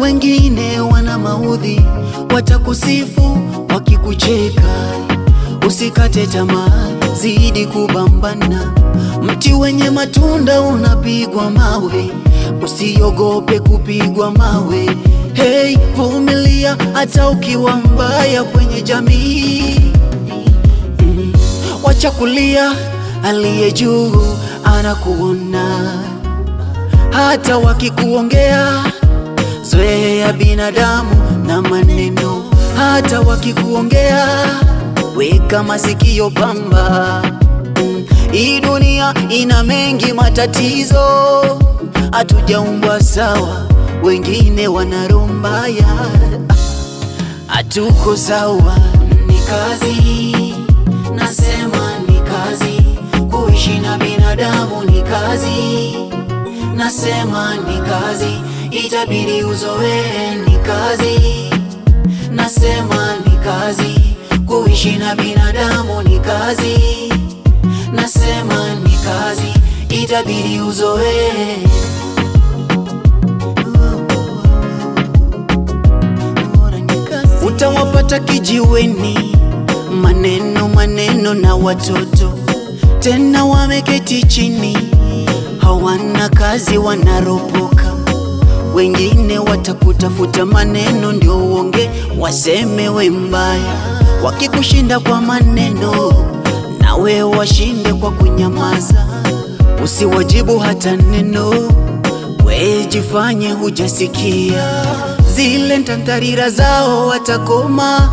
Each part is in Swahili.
wengine wana maudhi, watakusifu wakikucheka. Usikate tamaa, zidi kupambana. Mti wenye matunda unapigwa mawe, usiogope kupigwa mawe. Hey, vumilia hata ukiwa mbaya kwenye jamii. Wacha kulia, aliye juu anakuona. Hata wakikuongea, zoea binadamu na maneno. Hata wakikuongea, weka masikio pamba. Hii dunia ina mengi matatizo, hatujaumbwa sawa, wengine wana roho mbaya. Hatuko sawa. Ni kazi, nasema ni kazi. Kuishi na binadamu ni kazi, nasema ni kazi. Itabidi uzoee, ni kazi, nasema ni kazi. Kuishi na binadamu ni kazi, nasema ni kazi. Itabidi uzoee. Utawapata kijiweni, maneno maneno na watoto, tena wameketi chini, hawana kazi, wanaropoka. Wengine watakutafuta maneno ndio uonge, waseme we mbaya. Wakikushinda kwa maneno, na we washinde kwa kunyamaza. Usiwajibu hata neno, we jifanye hujasikia. Zile ntantarira zao watakoma,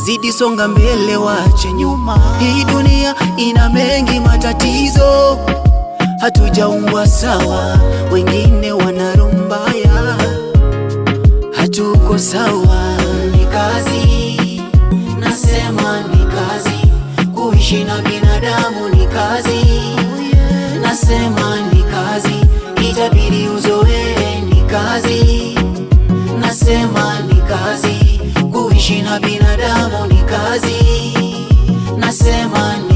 zidi songa mbele, wache nyuma. Hii dunia ina mengi matatizo, hatujaumbwa sawa, wengine wana roho mbaya. Hatuko sawa. Ni kazi, nasema ni kazi. Kuishi na binadamu ni kazi, nasema ni kazi. Itabidi uzoee, ni kazi, nasema ni kazi. Kuishi na binadamu ni kazi, nasema ni